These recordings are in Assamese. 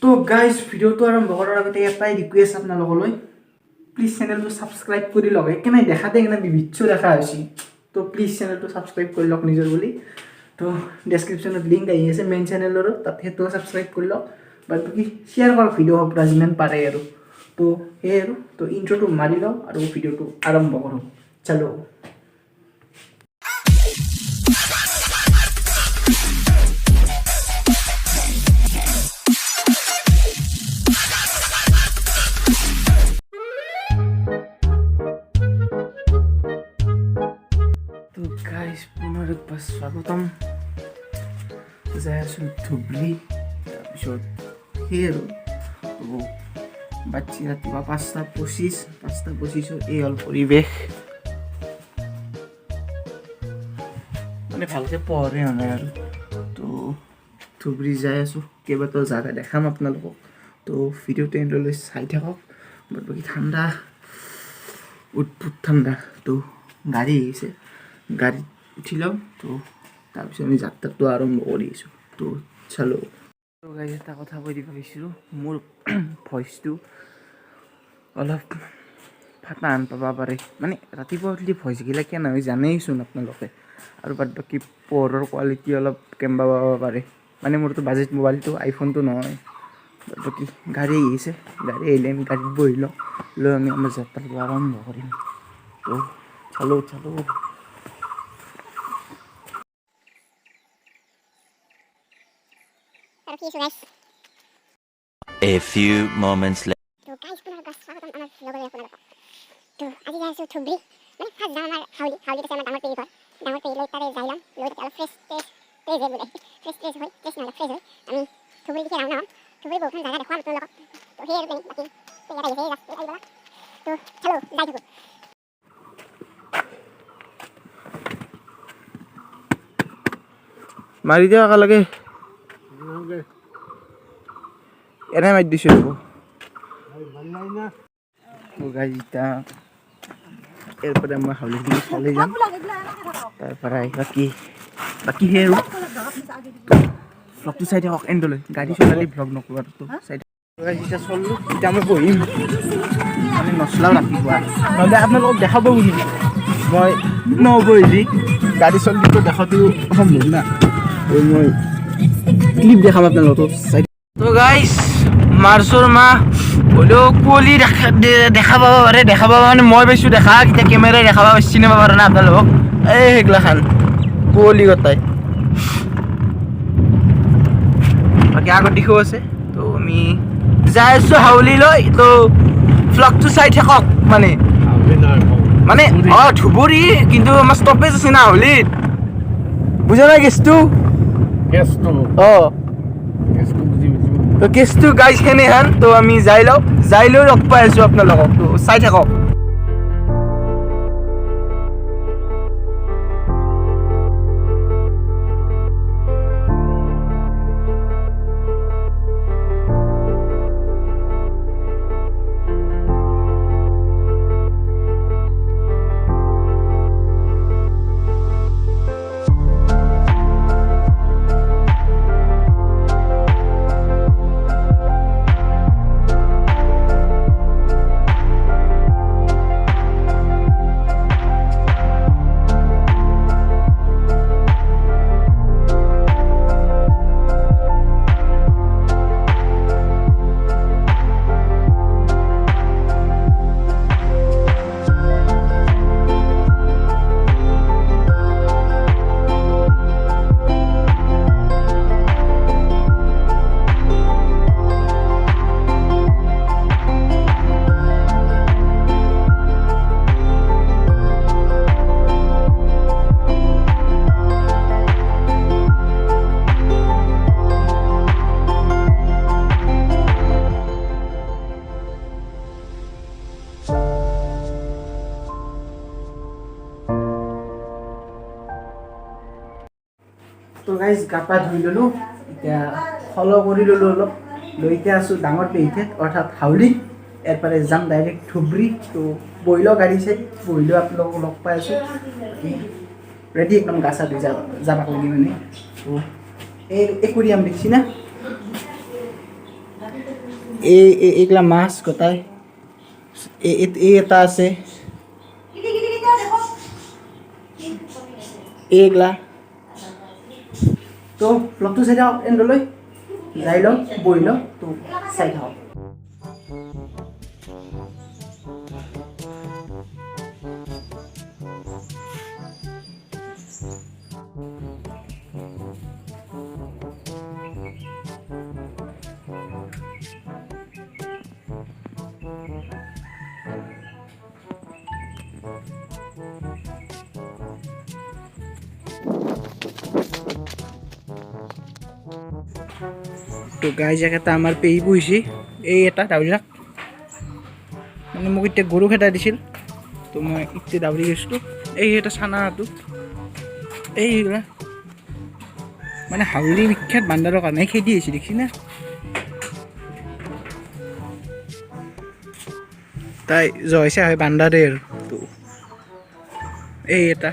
তো গাইজ ভিডিওটো আৰম্ভ কৰাৰ আগতে এটাই ৰিকুৱেষ্ট আপোনালোকলৈ প্লিজ চেনেলটো ছাবস্ক্ৰাইব কৰি লওক একেবাৰে দেখাতে একেবাৰে বিভৎস দেখা হৈছে তো প্লিজ চেনেলটো ছাবস্ক্ৰাইব কৰি লওক নিজৰ বুলি তো ডেছক্ৰিপশ্যনত লিংক আহি আছে মেইন চেনেলৰো তাত সেইটো ছাবস্ক্ৰাইব কৰি লওক বাকী শ্বেয়াৰ কৰক ভিডিঅ' পৰা যিমান পাৰে আৰু তো সেয়ে আৰু তো ইণ্ট্ৰটো মাৰি লওঁ আৰু ভিডিঅ'টো আৰম্ভ কৰোঁ চলো তো গাইজ পুনৰ একবাৰ স্বাগতম যাই আছোঁ ধুবুৰী তাৰপিছত সেই আৰু বাচ্ছি ৰাতিপুৱা 5:25 এই হ'ল পৰিৱেশ মানে ভালকৈ পঢ়ে নাই আৰু তো ধুবুৰী যাই আছোঁ কেইবাটাও জাগা দেখাম আপোনালোকক তো ভিডিঅ'টো এণ্ডলৈ চাই থাকক বাকী ঠাণ্ডা উৎপুত ঠাণ্ডা তো গাড়ী আহিছে গাড়ীত উঠি লওঁ তো তাৰপিছত আমি যাত্ৰাটো আৰম্ভ কৰিছোঁ তো চালো গাড়ী এটা কথা কৈ দিব পাৰিছিলোঁ মোৰ ভইচটো অলপ ফাটা আন পাব পাৰে মানে ৰাতিপুৱা উঠলি ভইচগিলা কেনে হয় জানেইচোন আপোনালোকে আৰু বাদ বাকী পঢ়ৰ কোৱালিটি অলপ কেম্বা পাব পাৰে মানে মোৰতো বাজেট মোবাইলটো আইফোনটো নহয় বাদ বাকী গাড়ী আহিছে গাড়ী আহিলে আমি গাড়ীত বহি লওঁ লৈ আমি আমাৰ যাত্ৰাটো আৰম্ভ কৰিম তো চালো A few moments later. তো গাইজ পুনৰ স্বাগতম আমাৰ লগলৈ আপোনালোকক তো আজি যাই আছোঁ ধুবুৰী মানে ফাৰ্ষ্ট যাম আমাৰ হাউলি আছে আমাৰ ডাঙৰ পেহী ঘৰ ডাঙৰ পেহী লৈ তাতে যাই ল'ম লৈ অলপ ফ্ৰেছ বোলে ফ্ৰেছ হয় ফ্ৰেছ নহ'লে ফ্ৰেছ হয় আমি ধুবুৰী দিশে ৰাওনা হ'ম ধুবুৰী বহুতখন জাগা দেখুৱাম আপোনালোকক তো সেই আৰু বাকী পেহী আহিছে আহিব তো চলো যাই থাকোঁ মাৰি দিয়ক একেলগে এনে মাৰি দিছোঁ গাড়ী এতিয়া এৰপৰে আমৰা হাউলি দিয়ে চলে যাম তাৰপৰে বাকি সেই আৰু ব্লগটো চাই থাকক এণ্ডলৈ গাড়ী চলালে ব্লগ নকৰোঁ আৰু চাই এতিয়া চলিলোঁ এতিয়া মই বহিম মানে নচলাওঁ ৰাতিপুৱা নহ'লে আপোনালোকক দেখাব বুলিম মই নবহিলি গাড়ী চলিটো দেখাটো সম্ভৱ না মই ক্লিপ দেখাম আপোনালোকক চাই তো গাইজ মাৰ্চৰ মাহ হ'লেও কুঁৱলী দেখা পাব পাৰে দেখা পাব মানে মই পাইছোঁ দেখা এতিয়া কেমেৰাই দেখা পাব চিনেমা পাৰে না আপোনালোকক এই সেইগিলাখান কুঁৱলী গতাই বাকী আগত দিশো আছে তো আমি যাই আছোঁ হাউলিলৈ তো ভ্লগটো চাই থাকক মানে ধুবুৰী কিন্তু আমাৰ ষ্টপেজ আছে না হাউলিত বুজা নাই কেছটো তো কেছটো গাইজ সেনেহান তো আমি যাই লৈ লগ পাই আছোঁ আপোনালোকক তো চাই থাকক তো গাইজ গা পা ধুই ল'লোঁ এতিয়া ফল' কৰি ল'লোঁ অলপ লৈ এতিয়া আছোঁ ডাঙৰ পেহীঠেত অৰ্থাৎ হাউলি এৰপৰে যাম ডাইৰেক্ট ধুবুৰী তো বহিলেও গাড়ী চাই বহিলেও আপোনালোকক লগ পাই আছোঁ ৰেডি একদম গা চা ধুই যাব লাগি মানে তো এই একুৰিয়াম দেখছি না এইগিলা মাছ গোটাই এই এটা আছে এইগিলা তো ব্লগটো চাই থাকক এণ্ডলৈ যাই লওঁ বহি লওঁ তো চাই থাকক তো গাইজ এটা আমাৰ পেহী পুহিছে এই এটা দাউৰিলাক মানে মোক এতিয়া গৰু খেদাই দিছিল তো মই এতিয়া দাউৰি গৈছিলোঁ এই এটা চানাটো এইগিলা মানে হাউলি বিখ্যাত বান্দাৰৰ কাৰণে খেদি আহিছে দেখছি না তাই জয়ছে হয় বান্দাৰে আৰু তো এই এটা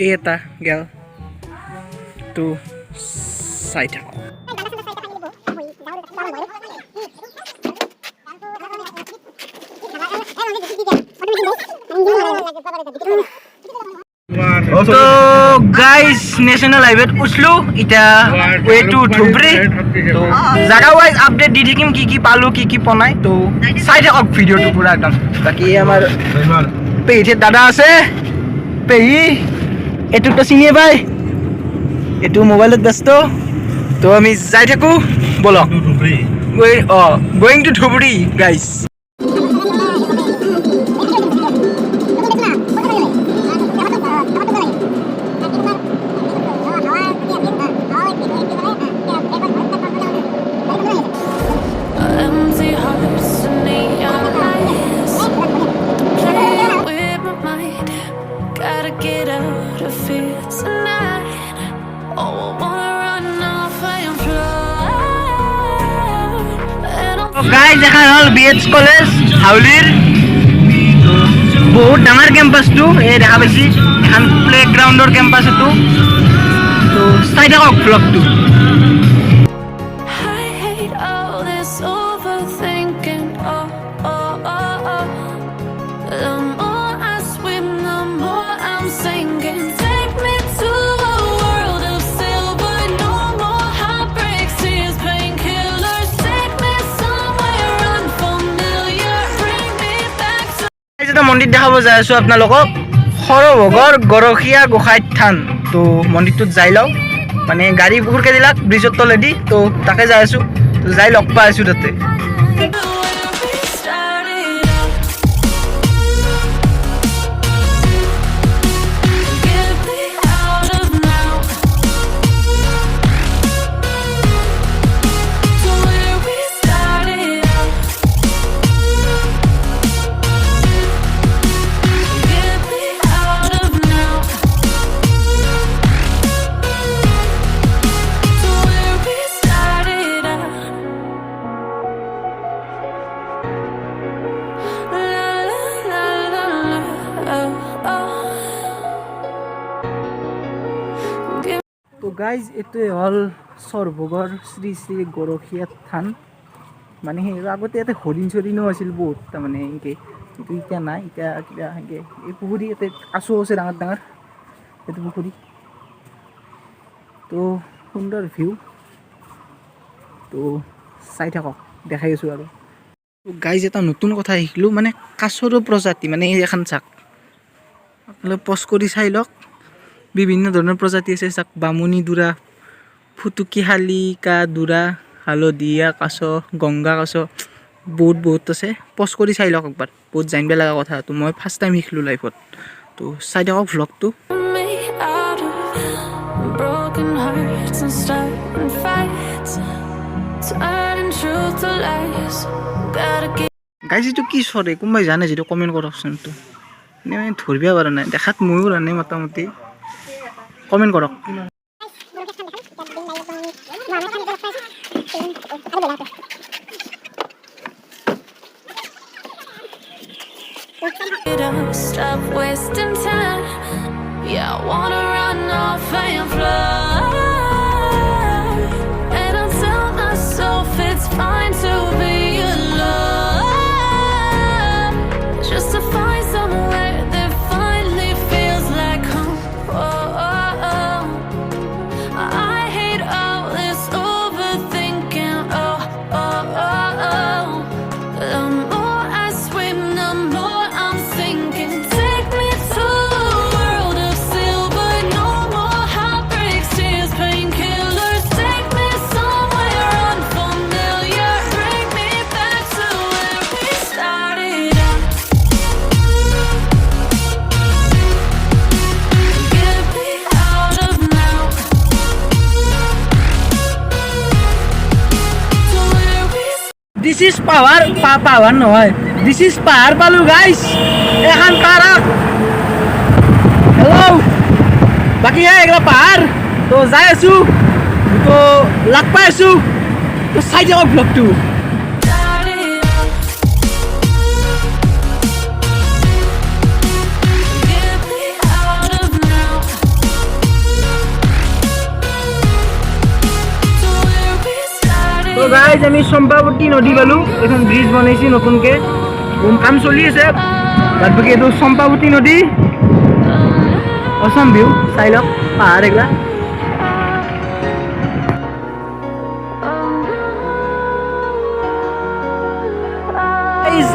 এই এটা গেল তো চাই থাকক তো গাইজ নেশ্যনেল হাইৱেত উঠলো এতিয়া ৱে টু ধুবুৰী তো জাগা ৱাইজ আপডেট দি থাকিম কি কি পালোঁ কি কি বনাই তো চাই থাকক ভিডিঅ'টো পুৰা একদম বাকী আমাৰ পেহীৰ দাদা আছে পেহী এইটোতো চিনিয়ে পাই এইটো মোবাইলত ব্যস্ত তো আমি যাই থাকোঁ বলক going to Dhubri guys Empty hearts and neon lights, playing with my mind. Gotta get out of here tonight. Oh, I wanna run off and fly. And I'm guys এখন হ'ল BH কলেজ হাউলিৰ বহুত ডাঙৰ কেম্পাছটো এই দেখা পাইছি এখন প্লে গ্ৰাউণ্ডৰ কেম্পাছ এইটো তো চাই থাকক ব্লগটো I hate all this overthinking. Oh, oh, oh, oh. The more I swim, the more I'm sinking. Take me to a world of silver. No more heartbreaks, tears, painkillers. Take me somewhere unfamiliar. Bring me back to. এটা মন্দিৰ দেখাব যাই আছোঁ আপোনালোকক সৰভোগৰ গৰখীয়া গোসাঁই থান তো মন্দিৰটোত যাই লওঁ মানে গাড়ী পুখুৰকে দিলাক ব্ৰিজৰ তলেদি তো তাকে যাই আছোঁ তো যাই লগ পাই আছোঁ তাতে Where we started out. Get me out of now. To where we started out. Get me out of now. To where we started out. La la la la la. Oh, oh. Give তো গাইজ এইটোৱে হ'ল সৰভোগৰ শ্ৰী শ্ৰী গৰখীয়া থান মানে সেই আগতে ইয়াতে হৰিণ চৰিণো আছিল বহুত তাৰমানে এনেকৈ কিন্তু এতিয়া নাই এতিয়া কিবা এনেকৈ এই পুখুৰী ইয়াতে কাছো আছে ডাঙৰ ডাঙৰ এইটো পুখুৰী তো সুন্দৰ ভিউ তো চাই থাকক দেখাই আছোঁ আৰু গাইজ এটা নতুন কথা শিকিলোঁ মানে কাছৰো প্ৰজাতি মানে এই এখন চাক আপোনালোকে পজ কৰি চাই লওক বিভিন্ন ধৰণৰ প্ৰজাতি আছে চাক বামুণী দুৰা ফুটুকী শালিকা দুৰা হালধীয়া কাছ গংগা কাছ বহুত আছে পজ কৰি চাই লওক একবাৰ বহুত জানিব লগা কথা তো মই ফাৰ্ষ্ট টাইম শিকিলোঁ লাইফত তো চাই থাকক ভ্লগটো me out of broken hearts and starting fights, turning truth to lies. Gotta get guys এইটো কি চৰে কোনোবাই জানে যিটো কমেণ্ট কৰকচোন এইটো মানে ধৰিব পৰা নাই দেখাত ময়ো পৰা নাই মোটামুটি কমেণ্ট কৰক up, stop wasting time. Yeah, I wanna run off and fly. This is power power নহয় দিস ইজ পাহাড় পালো গাইস এখন পাহাড় হেল্ল' বাকী এগুলা পাহাড় তো যাই আছো তো লাগ পাই আছো তো চাই যাওক ব্লগটো তো গাইজ আমি চম্পাৱতী নদী পালো এখন ব্ৰিজ বনাইছে নতুনকে কাম চলি আছে বাদ বাকী এইটো চম্পাৱতী নদী অসম ভিউ চাই লওক পাহাৰ এগলা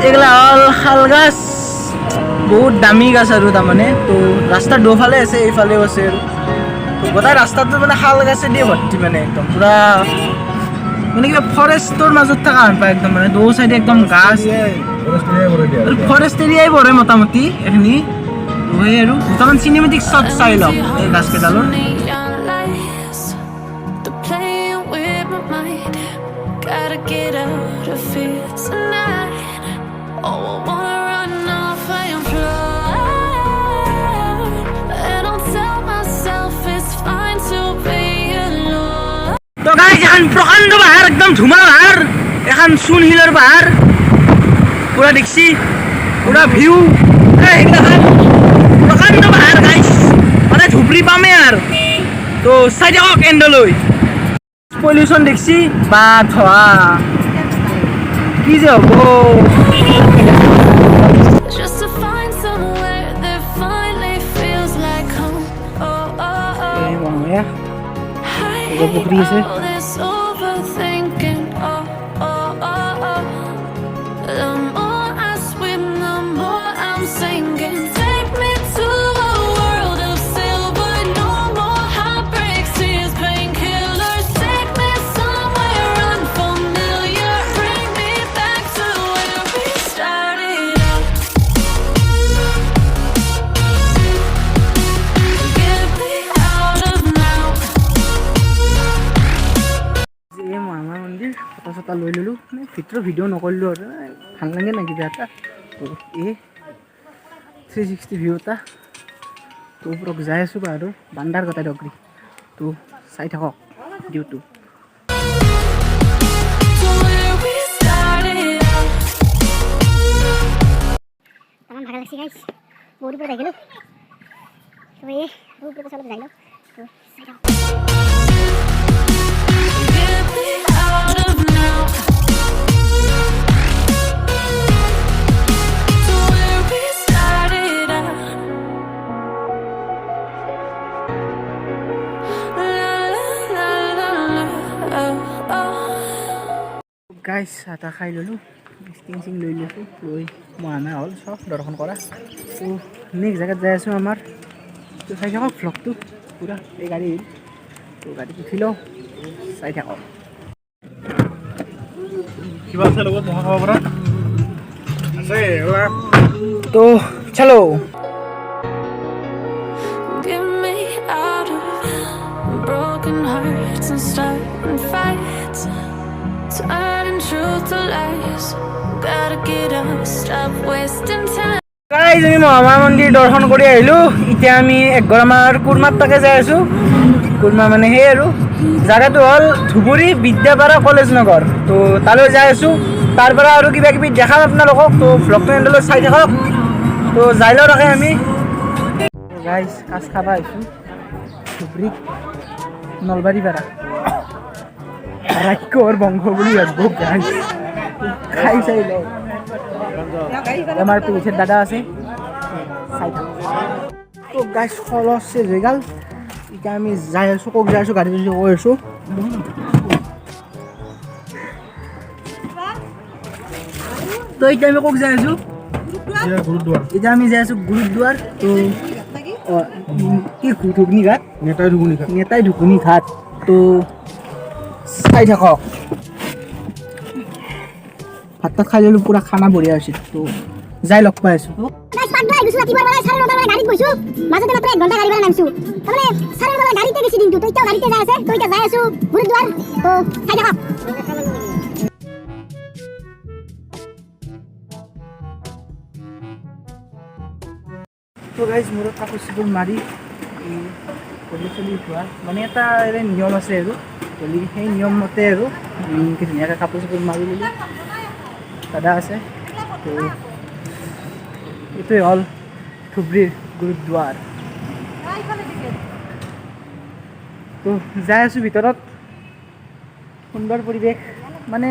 এগলা হল শাল গাছ বহুত দামী গাছ আৰু তাৰমানে তো ৰাস্তাৰ দুফালে আছে এইফালেও আছে আৰু তো গোটেই ৰাস্তাটো মানে শাল গাছে দিয়ে ভৰ্তি মানে একদম পুৰা মানে কিবা ফৰেষ্টৰ মাজত থকা হেন পায় একদম মানে দৌ চাইডে একদম গাছ ফৰেষ্ট এৰিয়াই পৰে মোটামুটি এইখিনি সেই আৰু দুটামান চিনেমেটিক শ্বট চাই লওক এই গাছকেইডালৰ Gotta get out of here tonight. Oh, I wanna run off and fly. And I'll tell myself it's fine to be alone. তো গাইজ এখন প্ৰকাণ্ড পাহাৰ একদম ধুমা পাহাৰ এখন চুন হিলৰ পাহাৰ পুৰা দেখছি পুৰা ভিউ প্ৰকাণ্ড পাহাৰ গাইজ মানে ধুবুৰী পামেই আৰু তো চাই দিয়ক এণ্ডলৈ পলিউশ্যন দেখছি বা ধোৱা কি যে হ'ব Just to find somewhere that finally feels like home. Oh, oh, oh. I hate all this overthinking. Oh, oh, oh, oh. The more I swim, the more I'm sinking. Take me to a world of silver. No more heartbreaks, tears, painkillers. Take me somewhere unfamiliar. Bring me back to where we started out. Get me out of now. এই মহামায়া মন্দিৰ ফটো চটা লৈ ল'লোঁ মানে ভিতৰৰ ভিডিঅ' নকৰিলোঁ আৰু ভাল লাগে না কিবা এটা তো এই 360 ভিউ এটা তো ওপৰত যাই আছোঁ বাৰু বান্দাৰ গোটেই ডগৰি তো চাই থাকক ভিডিঅ'টো To where we started out. তামান ভাগা লাগছে গাইছ বহুত উপরে গেল তো এই উপরে চলো যাইলো তো চাই দাও Get me out of now. To where we started out. La la la la la. Oh, oh. Guys চাহ তাহ খাই ল'লোঁ ষ্টিং চিং লৈ লৈছোঁ লৈ মহামায়া হ'ল চব দৰ্শন কৰা তো নেক্সট জেগাত যাই আছোঁ আমাৰ তো চাই থাকক ভ্লগটো পুৰা এই গাড়ী তো গাড়ীত উঠি লওঁ চাই থাকক কিবা আছে লগত মহা খাব পৰা আছে এবাৰ তো চলো Get me out of broken hearts and starting fights. Turning truth to lies. Gotta get up, stop wasting time. Guys আমি মহামায়া মন্দিৰ দৰ্শন কৰি আহিলোঁ এতিয়া আমি একগৰামাৰ কুৰমাত তাকে যাই আছোঁ কুৰমা মানে সেই আৰু জাগাটো হ'ল ধুবুৰী বিদ্যাপাৰা কলেজ নগৰ তো তালৈ যাই আছোঁ তাৰ পৰা আৰু কিবা কিবি দেখাম আপোনালোকক তো ভ্লগটো এণ্ডলৈ চাই থাকক তো যাই লওঁ ৰাখে আমি গাইজ কাজ খাব আহিছোঁ ধুবুৰী নলবাৰী পাৰা ৰাক্ষৰ বংশ বুলি ভাবিব গাইজ খাই চাই লওঁ আমাৰ পিছত দাদা আছে চাই থাকক তো গাইজ খৰচ হৈ গ'ল এতিয়া আমি যাই আছোঁ ক'ত যাই আছোঁ গাড়ী কৈ আছোঁ তো এতিয়া আমি ক'ত যাই আছোঁ গুৰুদ্বাৰ এতিয়া আমি যাই আছোঁ গুৰুদ্বাৰ তো কি ঘুগুনি ঘাট নেতাই ঢুকুনি খা নেতাই ঢুকুনি ঘাট তো চাই থাকক ভাত তাত খাই ল'লোঁ পূৰা খানা বঢ়িয়া হৈছে তো যাই লগ পাই আছোঁ গাইছ পাগলা গৈছো ৰাতিপুৱাৰ পৰা 9:30 বজাত গাড়ীত বহিছো মাজতে মাত্ৰ 1 ঘণ্টা গাড়ী ভাড়া নামিছো তাৰমানে 9:30 বজাত গাড়ীতে গৈছি দিনটো তো এতিয়া গাড়ীতে যাই আছে তো এতিয়া যাই আছো গুৰুদ্বাৰ তো চাই থাকক তো গাইজ মূৰত কাপোৰ চাপোৰ মাৰি গলি চলি ধোৱা মানে এটা নিয়ম আছে আৰু গলি সেই নিয়ম মতে আৰু ধুনীয়াকৈ কাপোৰ চাপোৰ মাৰি মেলি দাদা আছে। তো এইটোৱে হ'ল ধুবুৰীৰ গুৰুদ্বাৰ। তো যাই আছোঁ ভিতৰত, সুন্দৰ পৰিৱেশ মানে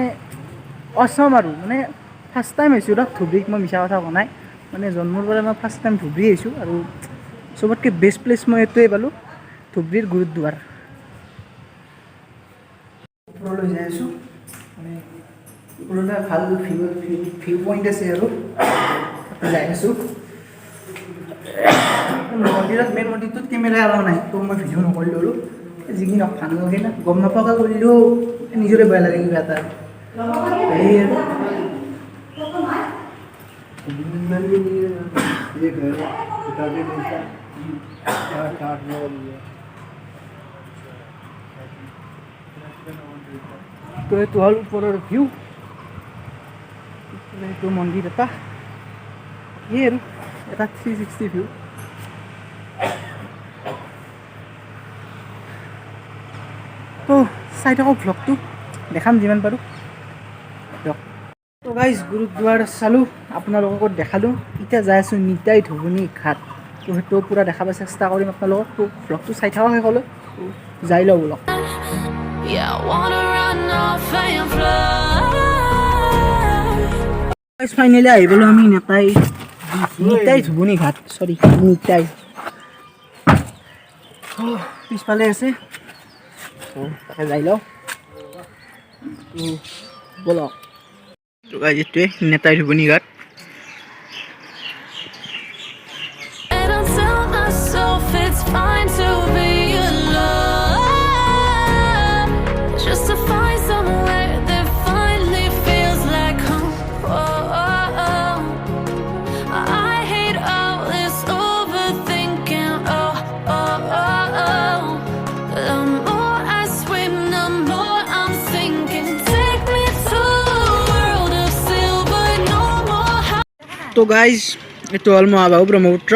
অচম আৰু মানে ফাৰ্ষ্ট টাইম আহিছোঁ ধুবুৰীত, মই মিছা কথা কোৱা নাই, মানে জন্মৰ পৰা মই ফাৰ্ষ্ট টাইম ধুবুৰী আহিছোঁ আৰু চবতকৈ বেষ্ট প্লেচ মই এইটোৱে পালোঁ, ধুবুৰীৰ গুৰুদ্বাৰ। ওপৰলৈ যাই আছোঁ, মানে ওপৰলৈ ভাল ভিউ পইণ্ট আছে আৰু যাই আছোঁ। মন্দিৰত মেইন মন্দিৰটোত কেমেৰা এলাও নাই, তো মই ভিডিঅ' নকৰিলোঁ আৰু যিখিনি ভাল নালাগে না, গম নাপাওঁকৈ কৰিলেও নিজৰে বেয়া লাগে কিবা এটা। সেই আৰু তো এইটো হ'ল ওপৰৰ ভিউ, এইটো মন্দিৰ এটা, এই আৰু এটা 360 ভিউ। তো চাই থাকক ভ্লগটো, দেখাম যিমান পাৰোঁ দিয়ক। তো গাইজ গুৰুদ্বাৰ চালোঁ, আপোনালোককো দেখালোঁ। এতিয়া যাই আছোঁ নিতাই ধুবুনী ঘাট, তো সেইটো পূৰা দেখাব চেষ্টা কৰিম আপোনালোকক। তো ভ্লগটো চাই থাকক শেষলৈ, যাই লওঁ ব'লক। Yeah, I wanna run off and fly. Finally আহি গ'লোঁ আমি নিতাই ধুবুনী ঘাট, চৰি নিতাই পিছফালে আছে, তাকে যাই লওঁ ব'লক। তো গাইজ এইটোৱে নিতাই ধুবুনী ঘাট। And I tell myself it's fine to be alone, just to find somewhere that finally feels like home. Oh, oh, oh. I hate all this overthinking. Oh, oh, oh, oh. The more I swim, the more I'm sinking. Take me to a world of silver, no more. তো গাইজ এইটো হ'ল মহাবাহু ব্ৰহ্মপুত্ৰ।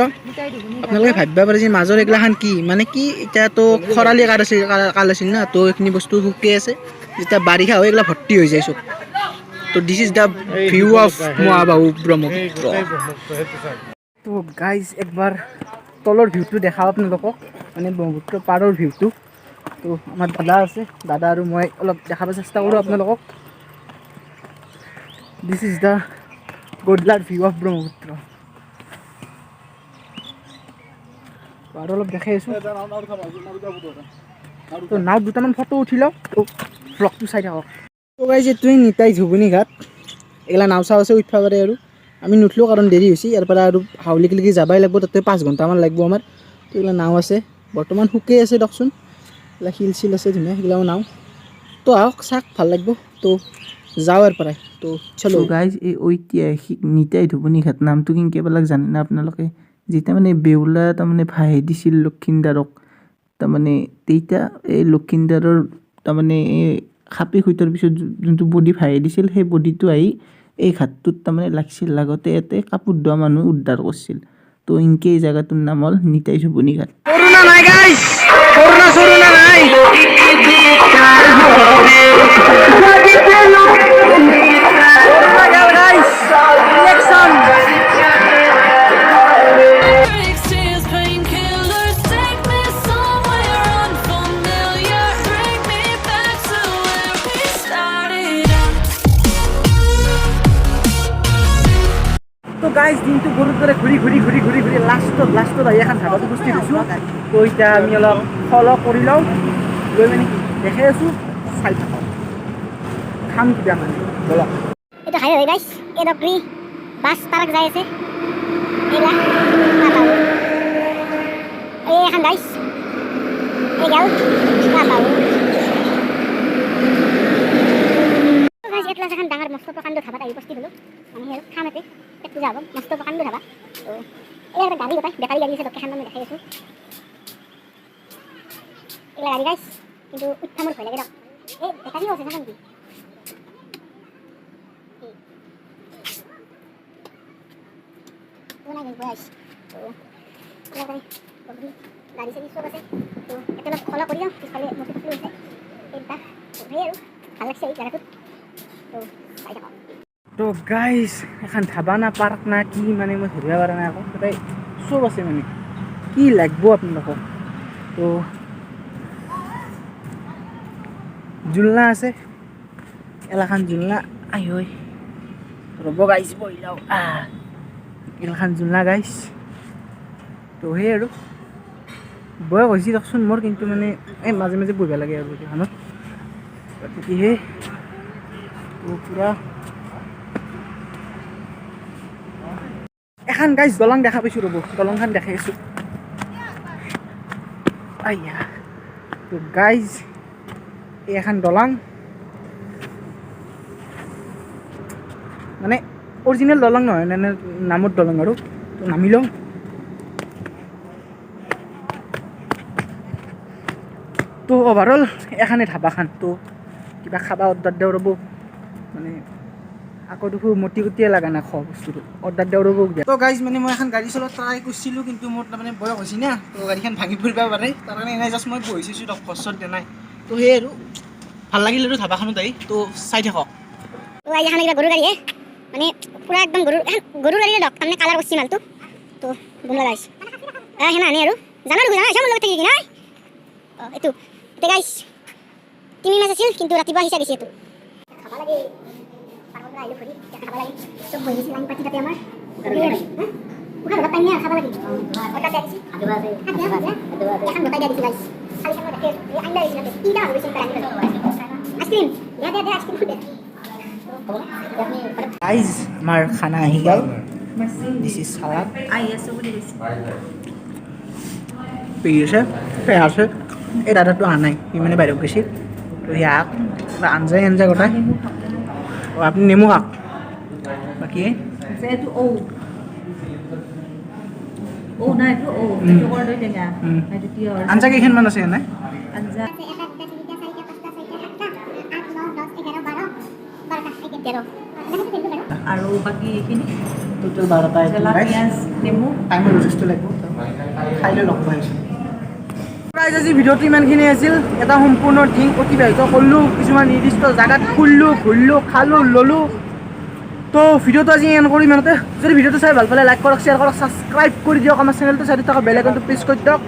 আপোনালোকে ভাবিব পাৰে যে মাজৰ এইগিলাখান কি, মানে কি এতিয়াতো খৰালি কাল আছিল না, তো এইখিনি বস্তু শুকাই আছে, যেতিয়া বাৰিষা হয় এইগিলা ভৰ্তি হৈ যায় চব। তো this is the view of মহাবাহু ব্ৰহ্মপুত্ৰ। তো গাইজ একবাৰ তলৰ ভিউটো দেখাওঁ আপোনালোকক, মানে ব্ৰহ্মপুত্ৰ পাৰৰ ভিউটো। তো আমাৰ দাদা আছে, দাদা আৰু মই অলপ দেখাব চেষ্টা কৰোঁ আপোনালোকক। This is the godlier view of Brahmaputra. আৰু অলপ দেখাই আছোঁ। তো নাও দুটামান ফটো উঠি লওক, তো ব্লগটো চাই থাকক। তো গাইজ এইটোৱে নিতাই ধুবুনী ঘাট, এইগিলা নাও চাও আছে উঠিব পাৰে আৰু আমি নুঠিলোঁ কাৰণ দেৰি হৈছে, ইয়াৰ পৰা আৰু হাউলিলৈকে যাবই লাগিব, তাতে 5 ঘণ্টামান লাগিব আমাৰ। তো এইগিলা নাও আছে, বৰ্তমান শুকাই আছে দিয়কচোন, এইগিলা শিল চিল আছে ধুনীয়া, সেইগিলাও নাও। তো আহক চাওক, ভাল লাগিব। তো যাওঁ ইয়াৰ পৰাই, তো চলো গাইজ। এই ঐতিহাসিক নিতাই ধুবুনী ঘাট নামটো কেনেকৈ পালাক জানে না আপোনালোকে? যেতিয়া মানে বেউলা তাৰমানে ভাহি দিছিল লক্ষীন্দৰক, তাৰমানে তেতিয়া এই লক্ষীন্দৰৰ তাৰমানে এই খাপি খুইটাৰ পিছত যোনটো বডি ভাহি দিছিল, সেই বডিটো আহি এই ঘাটটোত তাৰমানে লাগিছিল, লাগতে ইয়াতে কাপোৰ ধোৱা মানুহ উদ্ধাৰ কৰিছিল। তো ইনকে এই জেগাটোৰ নাম হ'ল নিতাই ধুবুনী ঘাট। কৰোণা নাই গাইজ, কৰোণা নাই। Tears, painkillers, take me somewhere unfamiliar. Bring me back to where we started out. তো গাইজ দিনটো গৰুৰ দৰে ঘূৰি লাষ্টত আহি এখন ধাবাত উপস্থিত হৈছোঁ। তো এতিয়া আমি অলপ ফল কৰি লওঁ, লৈ মানে দেখাই আছোঁ, চাই থাকক, খাম কিবা মানে ব'লক। itu hayo guys, itu beli bus tarik saya sih, ini lah, nggak tahu, kan guys, jauh, nggak tahu, guys itu langsung dengar mas tuh kandu thabat ayo pasti dulu, ini ya, kami tuh, itu jawab, mas tuh kandu thabat, ini ada gari gitu, bekali gari saya dokter hantam dekhay itu, ini gari guys, itu uthamur boleh gitu, bekali mau sih kan? গাড়ী চাড়ী চব আছে তো একেলগ ফ'ল' কৰি যাওঁ পিছফালে মটৰটো হৈছে এইটা সেই আৰু ভাল লাগছে এই জেগাটোত তো চাই থাকক তো গাইজ এখন ধাবা না পাৰ্ক না কি মানে মই ধৰিব পৰা নাই আকৌ তাতে চব আছে মানে কি লাগিব আপোনালোকক তো জুলনা আছে এলাখান জুলনা আই ঐ ৰ'ব গাইছ বহি যাওঁ এলাখান জুলনা গাইছ তো সেই আৰু বয়স হৈছে দিয়কচোন মোৰ কিন্তু মানে এই মাজে মাজে বহিব লাগে আৰু এইখনত গতিকে তো পূৰা এখন গাইজ দলং দেখা পাইছোঁ ৰ'ব দলংখন দেখাই আছোঁ আইয়া তো গাইজ এই এখন দলং মানে অৰিজিনেল দলং নহয় এনে নামত দলং আৰু তো নামি লওঁ তো অভাৰঅল এখানে ধাবাখান তো কিবা খাবা অৰ্ডাৰ দিওঁ ৰ'ব মানে আকৌ দেখো মতি গতিয়ে লগা না খোৱা বস্তুটো অৰ্ডাৰ দিওঁ ৰ'ব তো গাইজ মানে মই এখন গাড়ী চলোৱা ট্ৰাই কৰিছিলোঁ কিন্তু মোৰ তাৰমানে বয়স হৈছে না তো গাড়ীখন ভাঙি পৰিব পাৰে তাৰ কাৰণে এনেই জাষ্ট মই বহিছোঁ দিয়ক কষ্টত দিয়া নাই তো সেই আৰু ভাল লাগিল আৰু ধাবাখনত আহি তো চাই থাকক তো এই এখন কিবা গৰুৰ গাড়ী মানে পুৰা একদম গৰুৰ গাড়ীৰে দক তাৰমানে কালাৰ কৰিছে মালটো তো গুম লগা হৈছে সেনা আনে আৰু জানা দেখোন জানা মোৰ লগত থাকি কি নাই এইটো এতিয়া গাইছ তিনি মাছ আছিল কিন্তু ৰাতিপুৱা সিঁচা গৈছে এইটো খাব লাগে পাৰ্কৰ পৰা আহিলোঁ ঘূৰি খাব লাগে চব বহি গৈছে লাইন পাতি তাতে আমাৰ উশাহ ঘৰত পানী খাব লাগে অৰ্ডাৰ দিয়া দিছে এখন গোটাই দিয়া দিছে গাইছ চাৰিখন দেখে আইলা দিছে তাতে তিনিটা মানুহ গৈছে আইচক্ৰীম দে আইচক্ৰীম দে গাইজ আমাৰ খানা আহি গ'ল দিছ ইজ চালাড পেৰি আছে পেয়া আছে এই দাদাটো অহা নাই সি মানে বাহিৰত গৈছিল তো ইয়াক আঞ্জা গোটাই আপুনি নেমু খাওক বাকী আঞ্জা কেইখনমান আছে এনে আৰু বাকী এইখিনি টোটেল 12টা জ্বলা পিঁয়াজ নেমু টাইমৰ যথেষ্ট লাগিব খাই লৈ লগ পাইছোঁ প্ৰাইজ আজি ভিডিঅ'টো ইমানখিনি আছিল এটা সম্পূৰ্ণ দিন অতিবাহিত কৰিলোঁ কিছুমান নিৰ্দিষ্ট জেগাত ফুৰিলোঁ ঘূৰিলোঁ খালোঁ ল'লোঁ তো ভিডিঅ'টো আজি এন কৰোঁ ইমানতে যদি ভিডিঅ'টো চাই ভাল পালে লাইক কৰক শ্বেয়াৰ কৰক ছাবস্ক্ৰাইব কৰি দিয়ক আমাৰ চেনেলটো চাই থকা বেল আইকনটো প্ৰেছ কৰি দিয়ক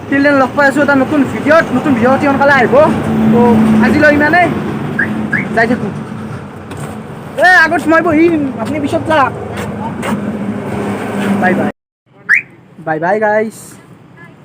তিল দিন লগ পাই আছোঁ এটা নতুন ভিডিঅ'ত অতি সোনকালে আহিব তো আজিলৈ ইমানেই যাই থাকোঁ আগত মই বহিম আপুনি পিছত যাওক বাই বাই গাইছ